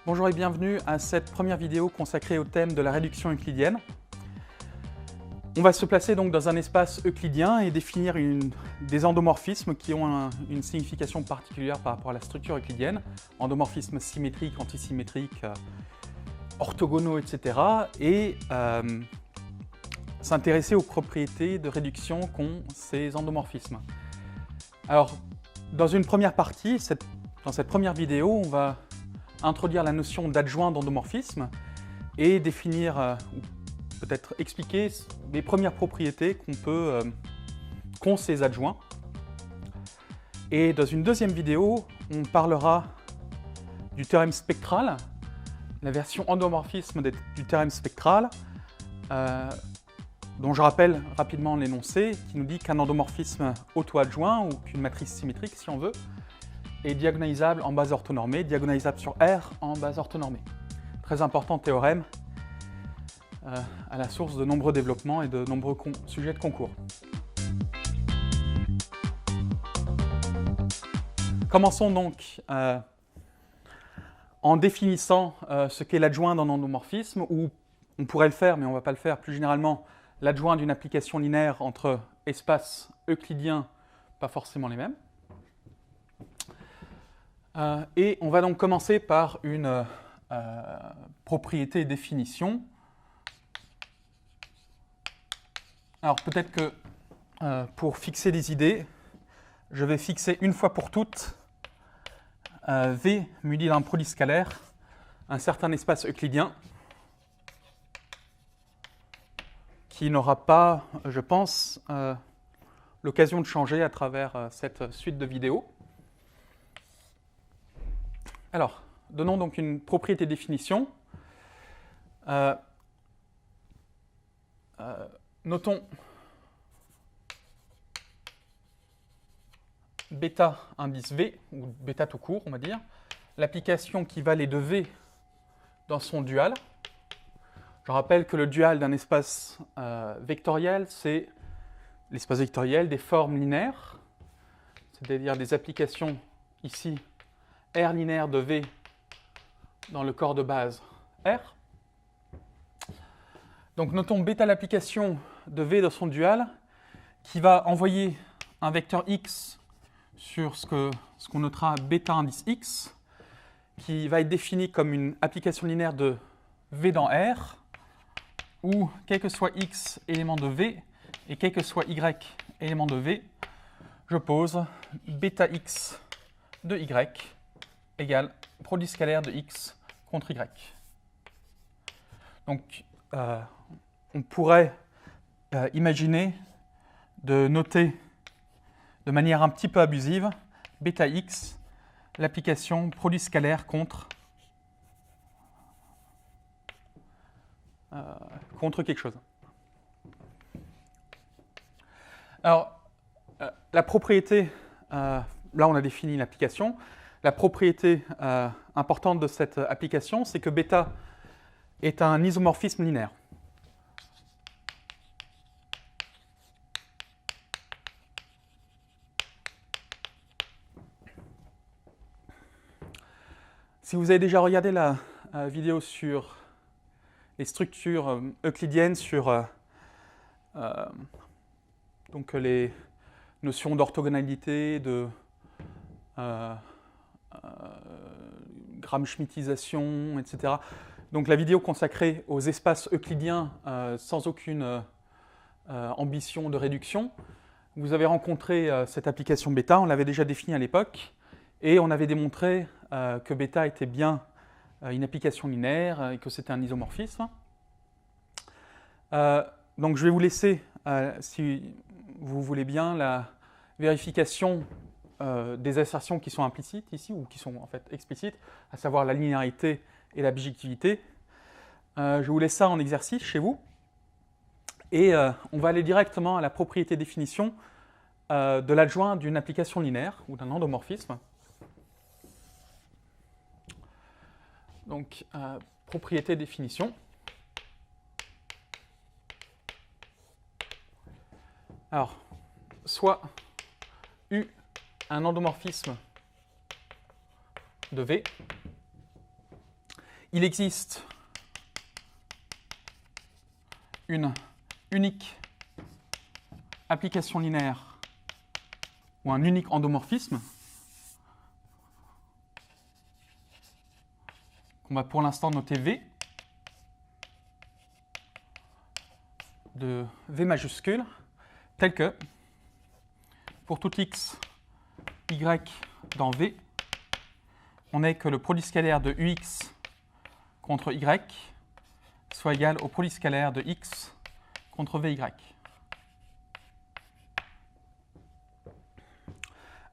Bonjour et bienvenue à cette première vidéo consacrée au thème de la réduction euclidienne. On va se placer donc dans un espace euclidien et définir des endomorphismes qui ont une signification particulière par rapport à la structure euclidienne. Endomorphismes symétriques, antisymétriques, orthogonaux, etc. Et s'intéresser aux propriétés de réduction qu'ont ces endomorphismes. Alors, dans une première partie, dans cette première vidéo, on va introduire la notion d'adjoint d'endomorphisme et définir, ou peut-être expliquer les premières propriétés qu'ont ces adjoints. Et dans une deuxième vidéo, on parlera du théorème spectral, la version endomorphisme du théorème spectral, dont je rappelle rapidement l'énoncé, qui nous dit qu'un endomorphisme auto-adjoint, ou qu'une matrice symétrique si on veut, est diagonalisable en base orthonormée, diagonalisable sur R en base orthonormée. Très important théorème à la source de nombreux développements et de nombreux sujets de concours. Commençons donc en définissant ce qu'est l'adjoint d'un endomorphisme, ou on pourrait le faire, mais on ne va pas le faire, plus généralement, l'adjoint d'une application linéaire entre espaces euclidiens pas forcément les mêmes. Et on va donc commencer par une propriété et définition. Alors peut-être que pour fixer des idées, je vais fixer une fois pour toutes V muni d'un produit scalaire, un certain espace euclidien qui n'aura pas, je pense, l'occasion de changer à travers cette suite de vidéos. Alors, donnons donc une propriété de définition. Notons bêta indice V, ou bêta tout court, on va dire, l'application qui va les de V dans son dual. Je rappelle que le dual d'un espace vectoriel, c'est l'espace vectoriel des formes linéaires, c'est-à-dire des applications ici R linéaire de V dans le corps de base R. Donc notons bêta l'application de V dans son dual qui va envoyer un vecteur X sur ce qu'on notera bêta indice X, qui va être défini comme une application linéaire de V dans R, où quel que soit X élément de V et quel que soit Y élément de V, je pose bêta X de Y égale produit scalaire de X contre Y. Donc, on pourrait imaginer de noter de manière un petit peu abusive bêta X, l'application produit scalaire contre quelque chose. Alors, la propriété, là on a défini l'application. La propriété importante de cette application, c'est que bêta est un isomorphisme linéaire. Si vous avez déjà regardé la vidéo sur les structures euclidiennes, sur donc les notions d'orthogonalité, de Gram-Schmittisation, etc. Donc la vidéo consacrée aux espaces euclidiens sans aucune ambition de réduction. Vous avez rencontré cette application bêta, on l'avait déjà définie à l'époque, et on avait démontré que bêta était bien une application linéaire et que c'était un isomorphisme. Donc je vais vous laisser, si vous voulez bien, la vérification des assertions qui sont implicites ici, ou qui sont en fait explicites, à savoir la linéarité et la bijectivité. Je vous laisse ça en exercice chez vous. Et on va aller directement à la propriété définition de l'adjoint d'une application linéaire, ou d'un endomorphisme. Donc, propriété définition. Alors, soit U un endomorphisme de V il existe une unique application linéaire ou un unique endomorphisme qu'on va pour l'instant noter V, de V majuscule, tel que pour tout x, y dans V, on est que le produit scalaire de ux contre y soit égal au produit scalaire de x contre vy.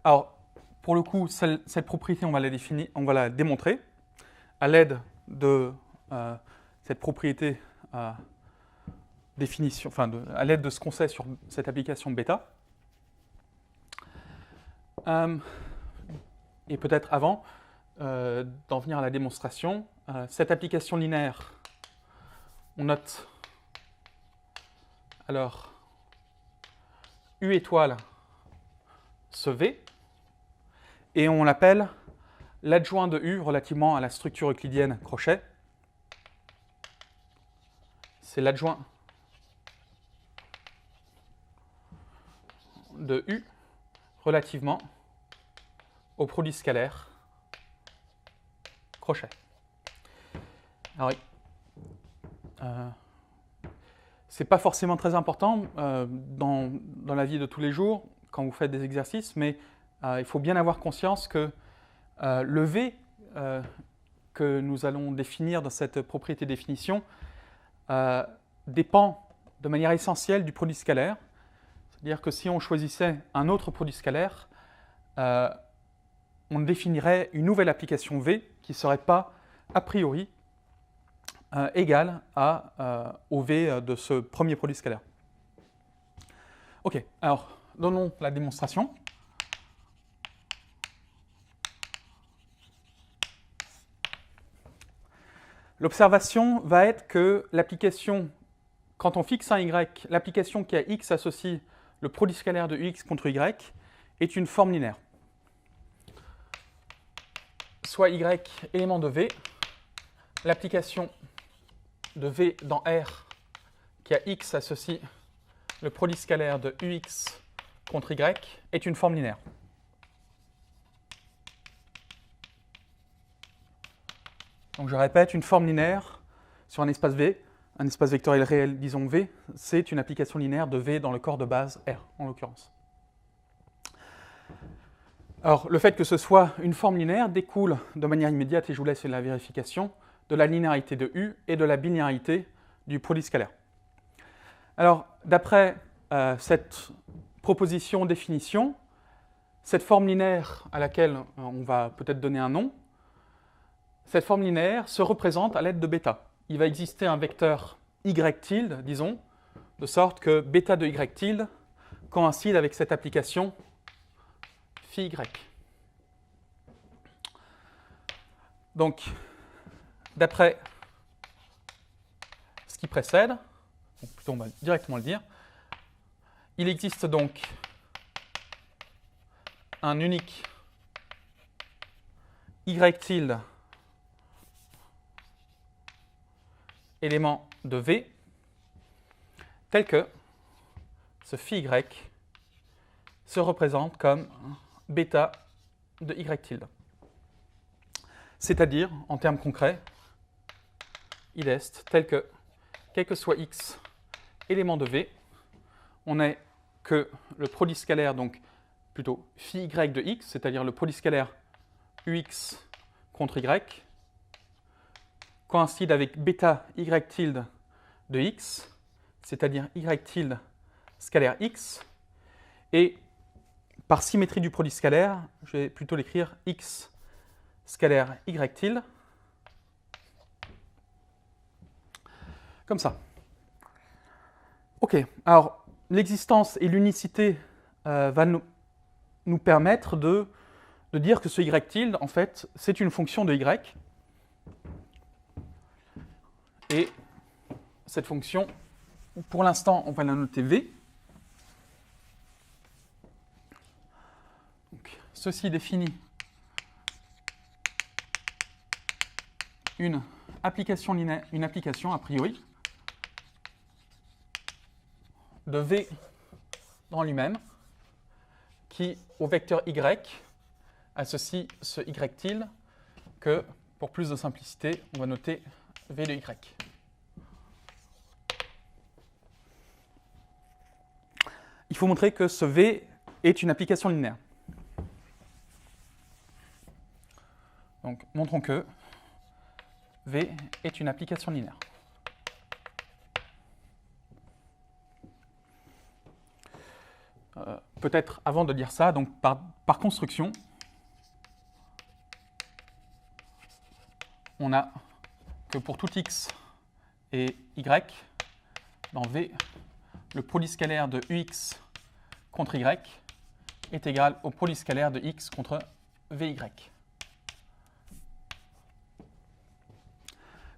Alors, pour le coup, cette propriété, on va la démontrer à l'aide de cette propriété définition, enfin à l'aide de ce qu'on sait sur cette application bêta. Et peut-être avant d'en venir à la démonstration, cette application linéaire, on note alors U étoile ce V, et on l'appelle l'adjoint de U relativement à la structure euclidienne crochet. C'est l'adjoint de U relativement au produit scalaire crochet. Alors, c'est pas forcément très important dans la vie de tous les jours quand vous faites des exercices, mais il faut bien avoir conscience que le V que nous allons définir dans cette propriété définition dépend de manière essentielle du produit scalaire. C'est-à-dire que si on choisissait un autre produit scalaire, on définirait une nouvelle application V qui ne serait pas a priori égale au V de ce premier produit scalaire. Ok, alors donnons la démonstration. L'observation va être que l'application, quand on fixe un Y, l'application qui a X associe le produit scalaire de X contre Y est une forme linéaire. Soit Y élément de V, l'application de V dans R qui a X associe le produit scalaire de UX contre Y est une forme linéaire. Donc je répète, une forme linéaire sur un espace V, un espace vectoriel réel, disons V, c'est une application linéaire de V dans le corps de base R, en l'occurrence. Alors, le fait que ce soit une forme linéaire découle de manière immédiate, et je vous laisse la vérification, de la linéarité de U et de la bilinéarité du produit scalaire. Alors, d'après cette proposition définition, cette forme linéaire à laquelle on va peut-être donner un nom, cette forme linéaire se représente à l'aide de bêta. Il va exister un vecteur y tilde, disons, de sorte que bêta de y tilde coïncide avec cette application phi y. Donc, d'après ce qui précède, plutôt on va directement le dire, il existe donc un unique y tilde élément de V, tel que ce phi y se représente comme bêta de y tilde. C'est-à-dire, en termes concrets, il est tel que, quel que soit x élément de V, on n'a que le produit scalaire, donc plutôt phi y de x, c'est-à-dire le produit scalaire ux contre y, coïncide avec bêta y tilde de x, c'est-à-dire y tilde scalaire x, et par symétrie du produit scalaire, je vais plutôt l'écrire x scalaire y tilde, comme ça. Ok, alors l'existence et l'unicité va nous permettre de dire que ce y tilde, en fait, c'est une fonction de y. Et cette fonction, pour l'instant, on va la noter V. Donc, ceci définit une application a priori de V dans lui-même qui, au vecteur Y, associe ce Y tilde que, pour plus de simplicité, on va noter V de Y. Il faut montrer que ce V est une application linéaire. Donc, montrons que V est une application linéaire. Peut-être avant de dire ça, donc par construction, on a que pour tout x et y, dans V, le polyscalaire de ux contre y est égal au polyscalaire de x contre vy.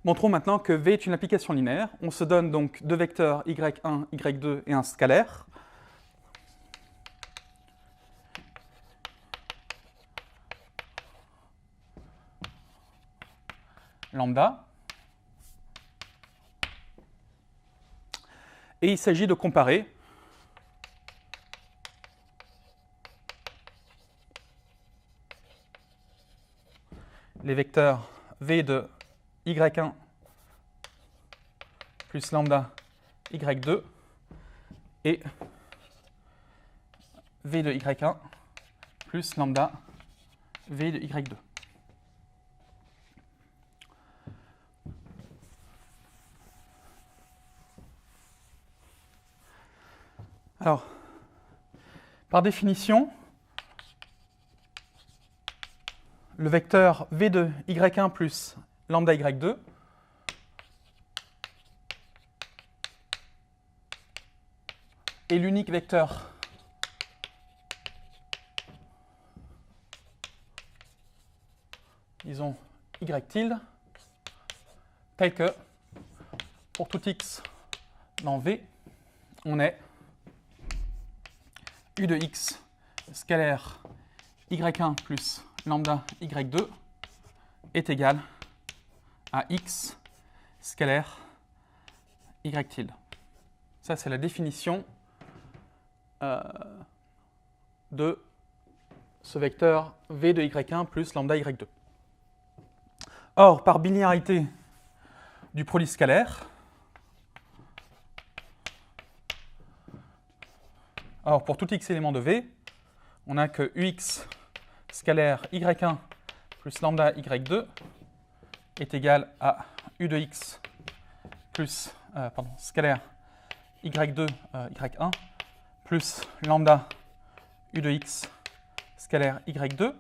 Montrons maintenant que V est une application linéaire. On se donne donc deux vecteurs y1, y2 et un scalaire. Lambda. Et il s'agit de comparer les vecteurs V de y1 plus lambda y2 et V de y1 plus lambda V de y2. Alors, par définition, le vecteur V de y1 plus lambda y2 est l'unique vecteur disons y tilde tel que pour tout x dans V, on est u de x scalaire y1 plus lambda y2 est égal à x scalaire y tilde. Ça, c'est la définition de ce vecteur v de y1 plus lambda y2. Or, par bilinéarité du polyscalaire, alors pour tout x élément de V, on a que ux scalaire y1 plus lambda y2 est égal à u de x plus scalaire y2 y1 plus lambda u de x scalaire y2.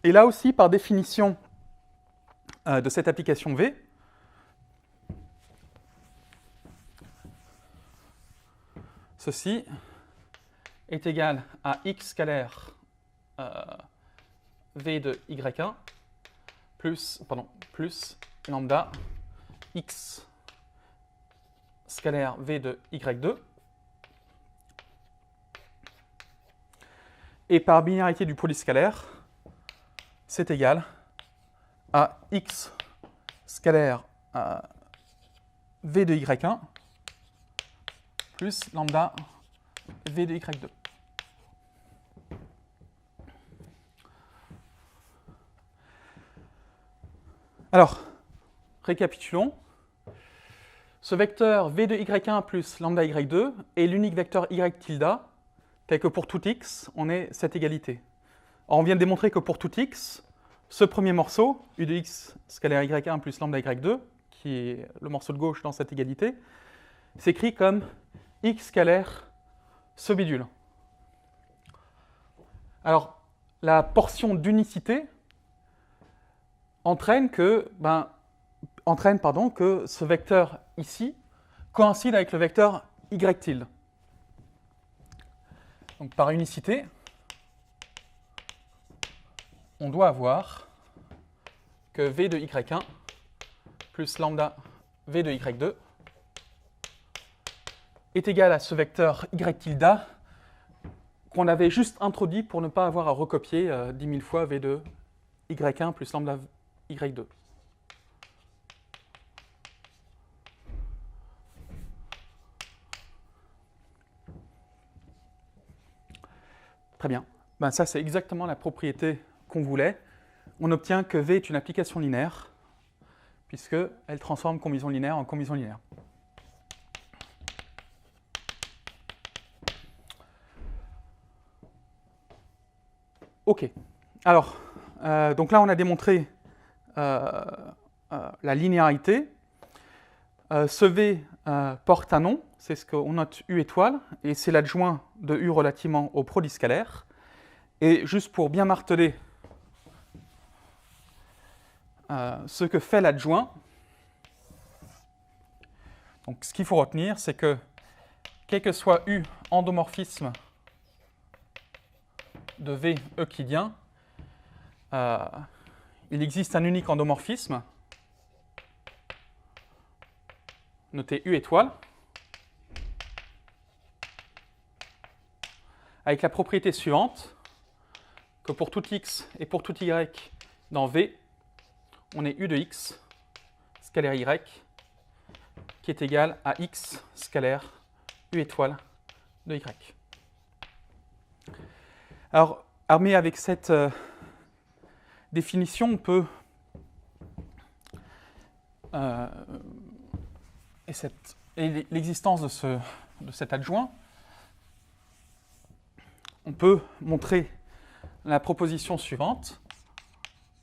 Et là aussi, par définition de cette application V, ceci est égal à x scalaire v de y1 plus lambda x scalaire v de y2. Et par binarité du polyscalaire, c'est égal à x scalaire v de y1 plus lambda v de y2. Alors, récapitulons. Ce vecteur v de y1 plus lambda y2 est l'unique vecteur y tilde tel que pour tout x, on ait cette égalité. Or, on vient de démontrer que pour tout x, ce premier morceau, u de x scalaire y1 plus lambda y2, qui est le morceau de gauche dans cette égalité, s'écrit comme x scalaire ce bidule. Alors, la portion d'unicité entraîne que ce vecteur ici coïncide avec le vecteur y tilde. Donc par unicité, on doit avoir que v de y1 plus lambda v de y2 est égal à ce vecteur y tilde qu'on avait juste introduit pour ne pas avoir à recopier 10 000 fois v de y1 plus lambda y2. Très bien. Ben, ça, c'est exactement la propriété qu'on voulait. On obtient que V est une application linéaire, puisqu'elle transforme combinaison linéaire en combinaison linéaire. OK. Alors, donc là, on a démontré la linéarité. Ce V porte un nom, c'est ce qu'on note U étoile, et c'est l'adjoint de U relativement au produit scalaire. Et juste pour bien marteler ce que fait l'adjoint, donc ce qu'il faut retenir, c'est que quel que soit U endomorphisme de V euclidien, il existe un unique endomorphisme, noté U étoile, avec la propriété suivante, que pour tout x et pour tout y dans V, on est U de x scalaire y qui est égal à x scalaire U étoile de y. Alors, armé avec cette définition, on peut et l'existence de cet adjoint, on peut montrer la proposition suivante,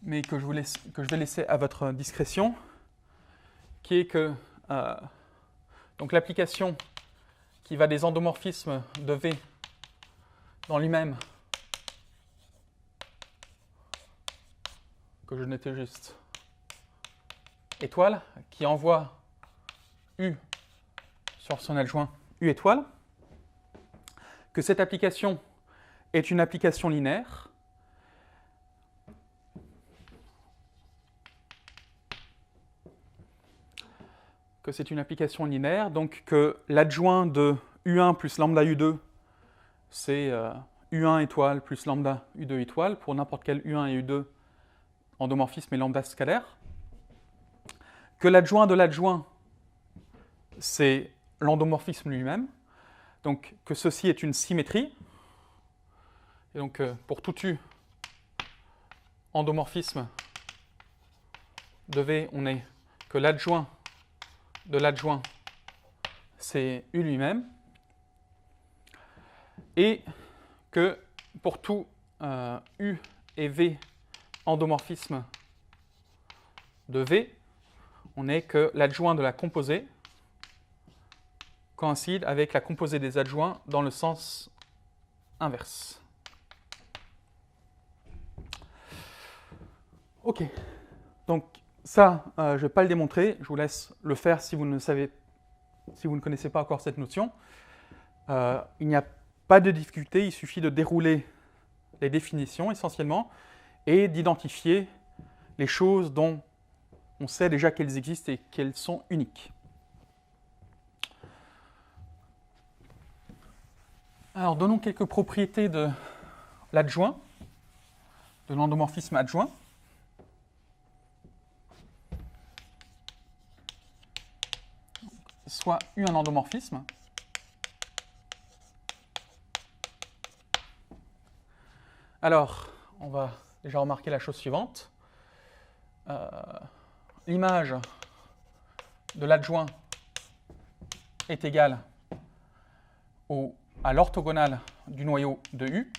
mais que je vais laisser à votre discrétion, qui est que donc l'application qui va des endomorphismes de V dans lui-même, que je notais juste étoile, qui envoie U sur son adjoint U étoile, que cette application est une application linéaire, donc que l'adjoint de U1 plus lambda U2, c'est U1 étoile plus lambda U2 étoile, pour n'importe quel U1 et U2 endomorphisme et lambda scalaire, que l'adjoint de l'adjoint, c'est l'endomorphisme lui-même, donc que ceci est une symétrie, et donc pour tout U endomorphisme de V, on est que l'adjoint de l'adjoint, c'est U lui-même, et que pour tout U et V endomorphisme de V, on est que l'adjoint de la composée coïncide avec la composée des adjoints dans le sens inverse. OK. Donc ça, je ne vais pas le démontrer. Je vous laisse le faire si vous ne connaissez pas encore cette notion. Il n'y a pas de difficulté, il suffit de dérouler les définitions essentiellement et d'identifier les choses dont on sait déjà qu'elles existent et qu'elles sont uniques. Alors, donnons quelques propriétés de l'adjoint, de l'endomorphisme adjoint. Soit U un endomorphisme. Alors, on va déjà remarquer la chose suivante. L'image de l'adjoint est égale à l'orthogonale du noyau de U.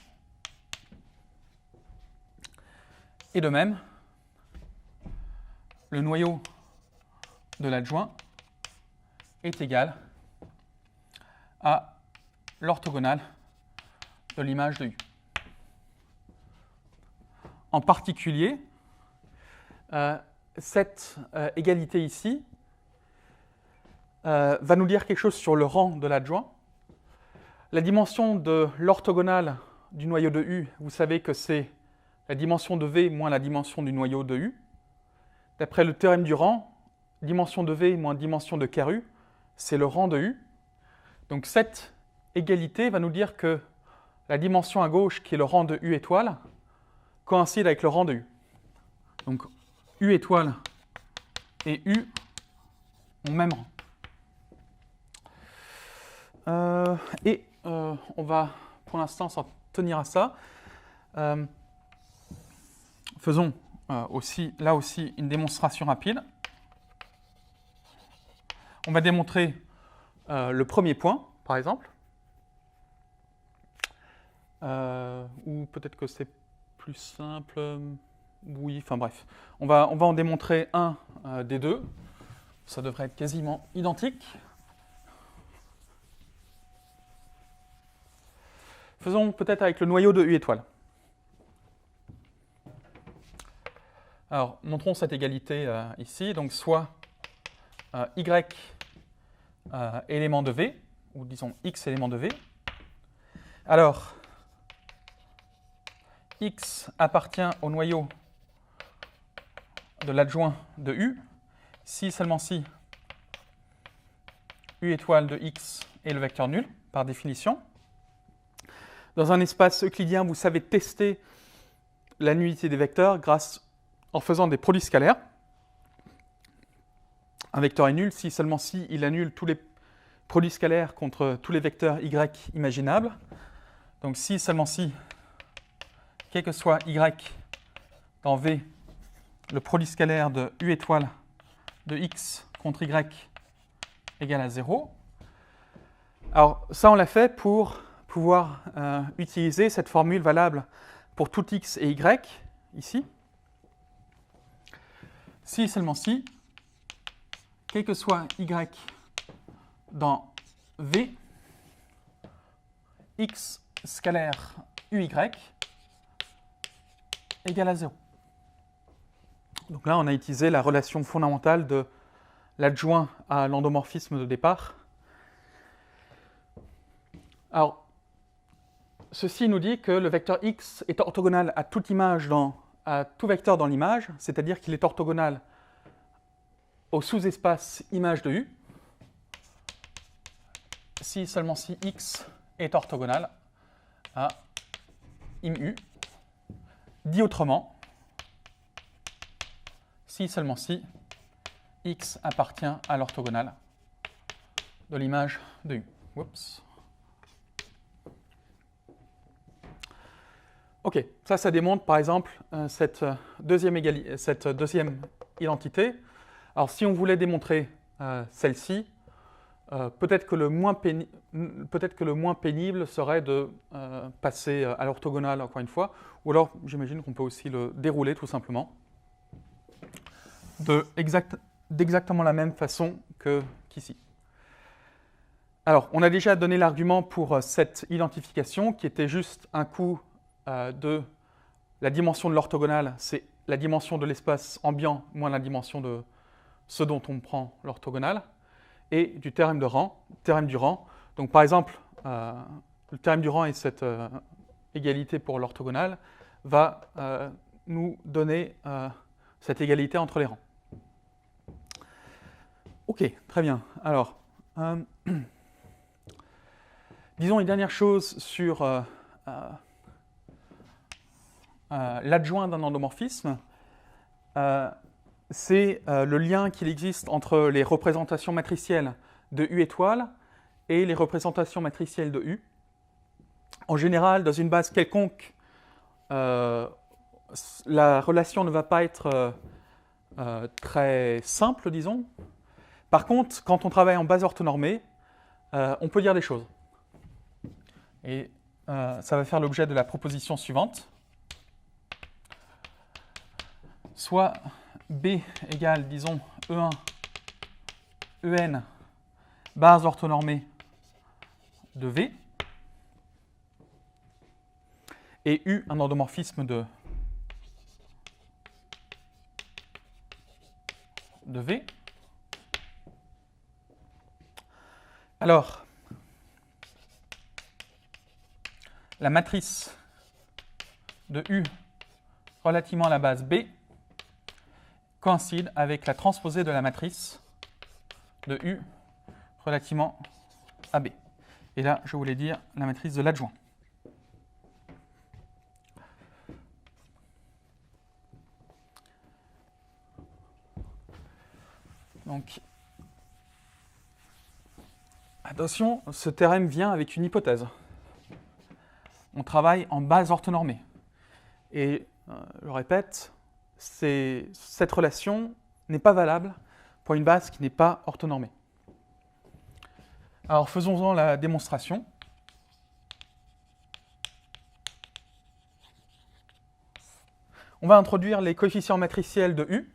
Et de même, le noyau de l'adjoint est égal à l'orthogonale de l'image de U. En particulier, cette égalité ici va nous dire quelque chose sur le rang de l'adjoint. La dimension de l'orthogonale du noyau de U, vous savez que c'est la dimension de V moins la dimension du noyau de U. D'après le théorème du rang, dimension de V moins dimension de KRU, c'est le rang de U. Donc cette égalité va nous dire que la dimension à gauche, qui est le rang de U étoile, coïncide avec le rang de U. Donc U étoile et U ont même rang. On va pour l'instant s'en tenir à ça. Faisons là aussi une démonstration rapide. On va démontrer le premier point, par exemple. Ou peut-être que c'est plus simple. Oui, enfin bref. On va en démontrer un des deux. Ça devrait être quasiment identique. Faisons peut-être avec le noyau de U étoile. Alors, montrons cette égalité ici. Donc, soit Y élément de V, ou disons X élément de V. Alors, X appartient au noyau de l'adjoint de U, si seulement si U étoile de X est le vecteur nul, par définition. Dans un espace euclidien, vous savez tester la nullité des vecteurs en faisant des produits scalaires. Un vecteur est nul si seulement si il annule tous les produits scalaires contre tous les vecteurs y imaginables. Donc si seulement si, quel que soit y dans V, le produit scalaire de U étoile de X contre Y égale à 0. Alors ça, on l'a fait pour pouvoir utiliser cette formule valable pour tout X et Y, ici. Si seulement si, quel que soit Y dans V, X scalaire UY égale à 0. Donc là, on a utilisé la relation fondamentale de l'adjoint à l'endomorphisme de départ. Alors, ceci nous dit que le vecteur X est orthogonal à toute image à tout vecteur dans l'image, c'est-à-dire qu'il est orthogonal au sous-espace image de U, si seulement si X est orthogonal à im.U. Dit autrement, si seulement si X appartient à l'orthogonale de l'image de U. Oups. Ok, ça démontre par exemple cette deuxième identité. Alors si on voulait démontrer celle-ci, peut-être que le moins pénible serait de passer à l'orthogonale encore une fois, ou alors j'imagine qu'on peut aussi le dérouler tout simplement d'exactement la même façon qu'ici. Alors, on a déjà donné l'argument pour cette identification qui était juste un coup de la dimension de l'orthogonale, c'est la dimension de l'espace ambiant moins la dimension de ce dont on prend l'orthogonale, et du théorème du rang. Donc par exemple, le théorème du rang et cette égalité pour l'orthogonale va nous donner cette égalité entre les rangs. Ok, très bien. Alors, disons une dernière chose sur l'adjoint d'un endomorphisme. C'est le lien qu'il existe entre les représentations matricielles de U étoile et les représentations matricielles de U. En général, dans une base quelconque, la relation ne va pas être très simple, disons. Par contre, quand on travaille en base orthonormée, on peut dire des choses. Et ça va faire l'objet de la proposition suivante. Soit B égale, disons, E1, En, base orthonormée de V, et U, un endomorphisme de V. Alors, la matrice de U relativement à la base B coïncide avec la transposée de la matrice de U relativement à B. Et là, je voulais dire la matrice de l'adjoint. Donc, attention, ce théorème vient avec une hypothèse. on travaille en base orthonormée. Et, je répète, cette relation n'est pas valable pour une base qui n'est pas orthonormée. Alors faisons-en la démonstration. On va introduire les coefficients matriciels de U.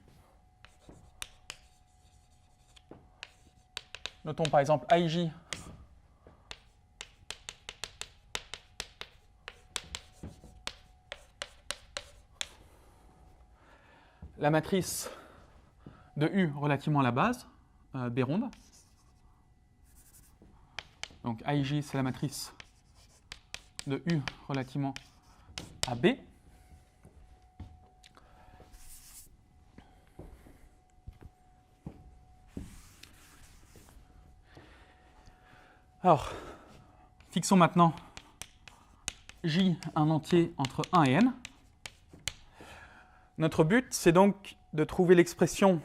Notons par exemple IJ la matrice de U relativement à la base, B ronde. Donc IJ, c'est la matrice de U relativement à B. Alors, fixons maintenant J un entier entre 1 et n. Notre but, c'est donc de trouver l'expression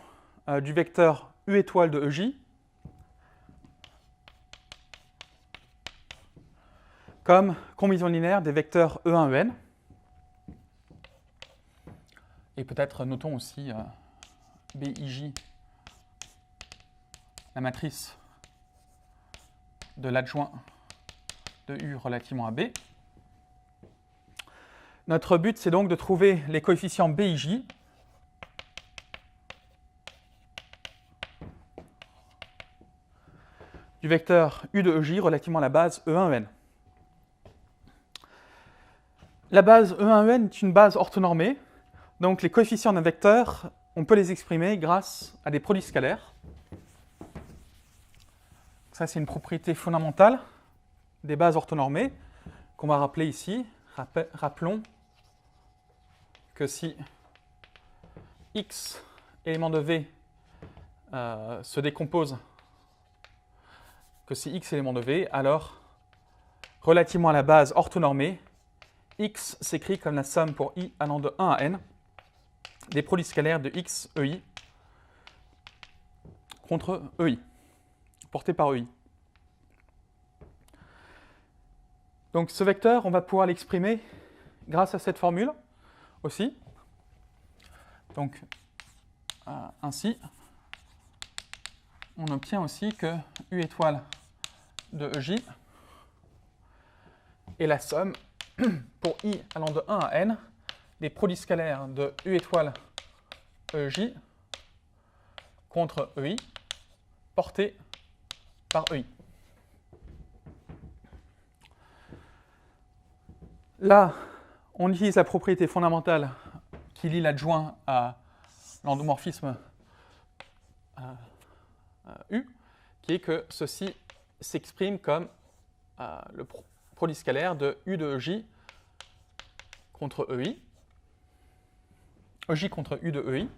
du vecteur U étoile de EJ comme combinaison linéaire des vecteurs E1, En. Et peut-être notons aussi BIJ, la matrice de l'adjoint de U relativement à B. Notre but, c'est donc de trouver les coefficients BIJ du vecteur U de EJ relativement à la base E1, En. La base E1, En est une base orthonormée, donc les coefficients d'un vecteur, on peut les exprimer grâce à des produits scalaires. Ça, c'est une propriété fondamentale des bases orthonormées qu'on va rappeler ici. Rappelons que si x élément de V se décompose, que si x élément de V, alors relativement à la base orthonormée, x s'écrit comme la somme pour i allant de 1 à n des produits scalaires de x, EI contre EI, porté par EI. Donc ce vecteur, on va pouvoir l'exprimer grâce à cette formule aussi. Donc ainsi, on obtient aussi que U étoile de EJ est la somme pour i allant de 1 à n des produits scalaires de U étoile EJ contre EI porté par EI. Là, on utilise la propriété fondamentale qui lie l'adjoint à l'endomorphisme U, qui est que ceci s'exprime comme le produit scalaire de U de EJ contre EI, EJ contre U de EI.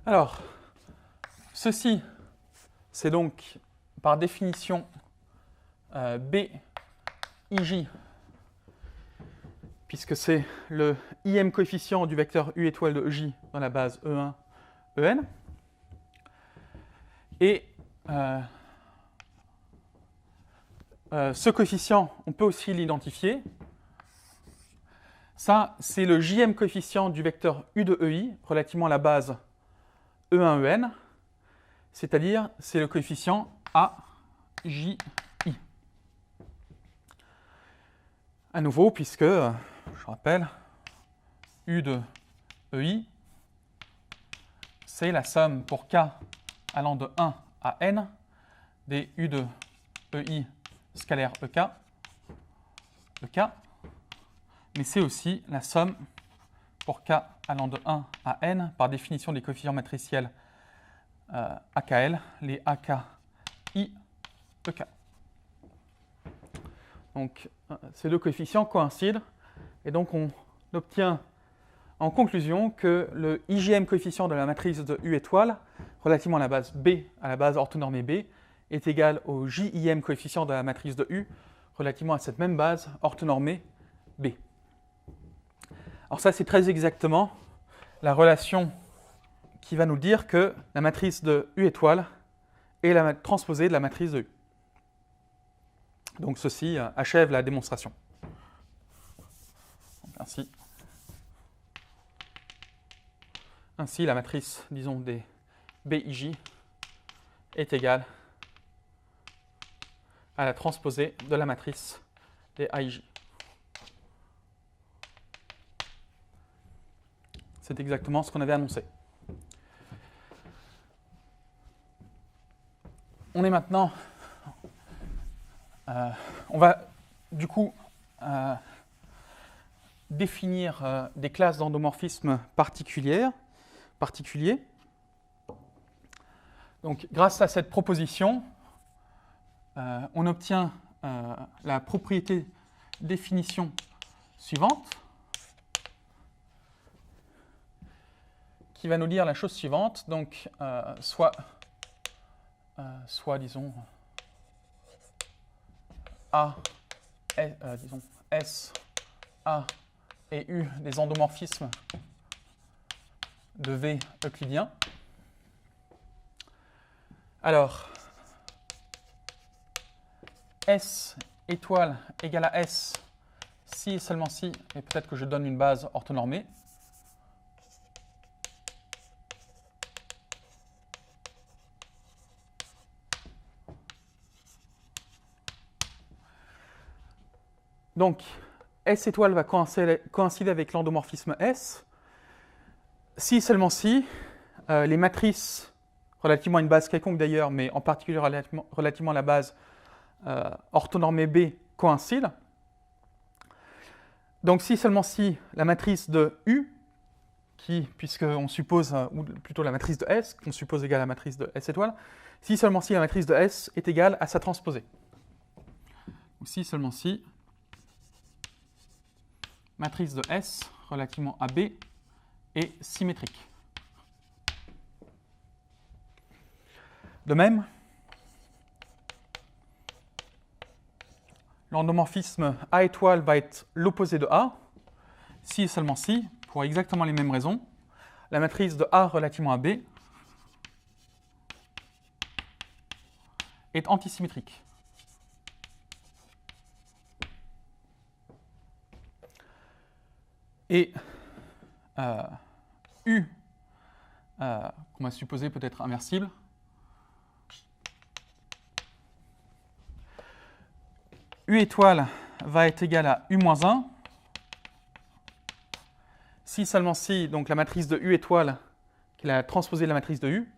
Alors, ceci, c'est donc par définition BIJ, puisque c'est le ième coefficient du vecteur U étoile de EJ dans la base E1, En. Et ce coefficient, on peut aussi l'identifier. Ça, c'est le jème coefficient du vecteur U de EI relativement à la base E1, En, c'est-à-dire c'est le coefficient AJI. À nouveau, puisque, je rappelle, U de EI, c'est la somme pour K allant de 1 à N des U de EI scalaire EK, mais c'est aussi la somme pour K allant de 1 à N par définition des coefficients matriciels AKL, les AKI EK. Donc ces deux coefficients coïncident et donc on obtient en conclusion que le IGM coefficient de la matrice de U étoile relativement à la base B, à la base orthonormée B, est égal au JIM coefficient de la matrice de U relativement à cette même base orthonormée B. Alors ça, c'est très exactement la relation qui va nous dire que la matrice de U étoile et la transposée de la matrice de U. Donc ceci achève la démonstration. Donc, ainsi, la matrice, disons, des BIJ est égale à la transposée de la matrice des AIJ. C'est exactement ce qu'on avait annoncé. On est maintenant... on va du coup définir des classes d'endomorphisme particuliers. Donc, grâce à cette proposition, on obtient la propriété définition suivante, qui va nous dire la chose suivante. Donc, soit disons, A, disons, S, A et U des endomorphismes de V euclidien. Alors, S étoile égale à S si et seulement si, et peut-être que je donne une base orthonormée. Donc, S étoile va coïncider avec l'endomorphisme S. Si et seulement si, les matrices relativement à une base quelconque d'ailleurs, mais en particulier relativement à la base orthonormée B coïncident. Donc si seulement si la matrice de U, qui, puisqu'on suppose, ou plutôt la matrice de S, qu'on suppose égale à la matrice de S étoile, si seulement si la matrice de S est égale à sa transposée. Donc si seulement si matrice de S relativement à B est symétrique. De même, l'endomorphisme A étoile va être l'opposé de A, si et seulement si, pour exactement les mêmes raisons, la matrice de A relativement à B est antisymétrique. Et U, qu'on va supposer peut-être inversible, U étoile va être égal à U-1, si seulement si, donc la matrice de U étoile, qui est la transposée de la matrice de U,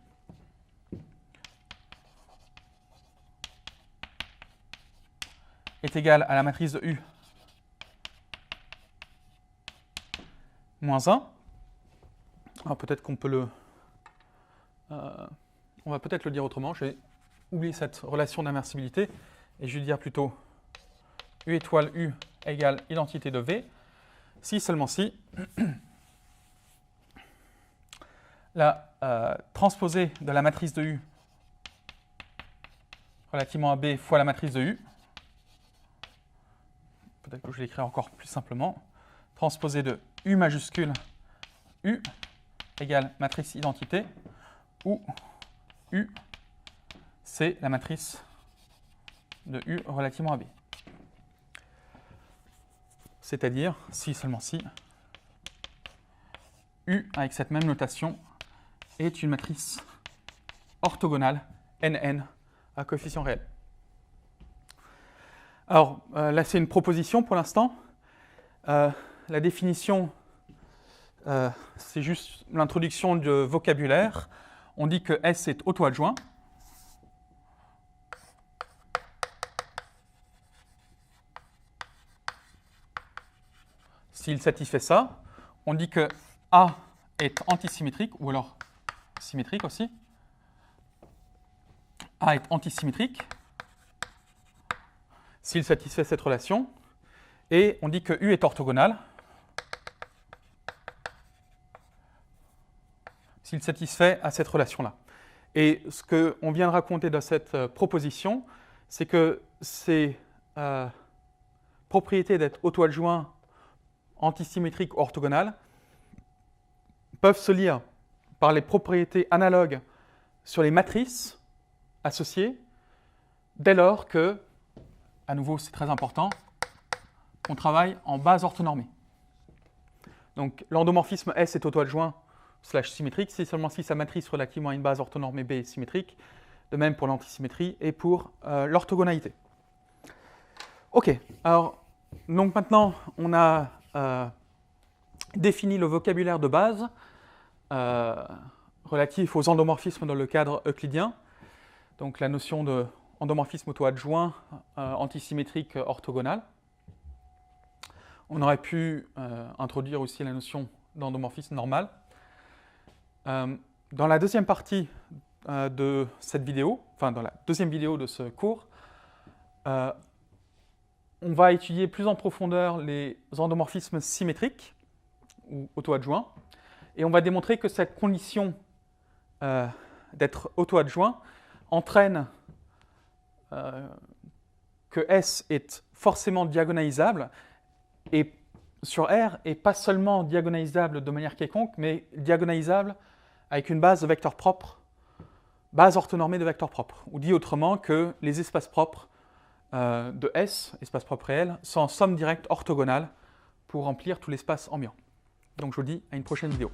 est égale à la matrice de U moins 1. Alors peut-être qu'on peut le... on va peut-être le dire autrement. J'ai oublié cette relation d'inversibilité et je vais dire plutôt U étoile U égale identité de V, si seulement si la transposée de la matrice de U relativement à B fois la matrice de U, peut-être que je l'écrirai encore plus simplement, transposée de U majuscule U égale matrice identité, où U, c'est la matrice de U relativement à B. C'est-à-dire, si seulement si, U, avec cette même notation, est une matrice orthogonale NN à coefficient réel. Alors, là, c'est une proposition pour l'instant. La définition, c'est juste l'introduction du vocabulaire. On dit que S est auto-adjoint. S'il satisfait ça, on dit que A est antisymétrique, ou alors symétrique aussi. A est antisymétrique s'il satisfait cette relation. Et on dit que U est orthogonal s'il satisfait à cette relation-là. Et ce qu'on vient de raconter dans cette proposition, c'est que ces propriétés d'être auto-adjoint, antisymétrique ou orthogonal peuvent se lire par les propriétés analogues sur les matrices associé dès lors que, à nouveau c'est très important, on travaille en base orthonormée. Donc l'endomorphisme S est auto-adjoint / symétrique, c'est seulement si sa matrice relativement à une base orthonormée B est symétrique, de même pour l'antisymétrie et pour l'orthogonalité. Ok, alors donc maintenant on a défini le vocabulaire de base relatif aux endomorphismes dans le cadre euclidien, donc la notion d'endomorphisme auto-adjoint, antisymétrique, orthogonal. On aurait pu introduire aussi la notion d'endomorphisme normal. Dans la deuxième partie de cette vidéo, enfin dans la deuxième vidéo de ce cours, on va étudier plus en profondeur les endomorphismes symétriques ou auto-adjoints, et on va démontrer que cette condition d'être auto-adjoint entraîne que S est forcément diagonalisable et sur R, et pas seulement diagonalisable de manière quelconque, mais diagonalisable avec une base de vecteurs propres, base orthonormée de vecteurs propres, ou dit autrement que les espaces propres de S, espaces propres réels, sont en somme directe orthogonale pour remplir tout l'espace ambiant. Donc je vous dis à une prochaine vidéo.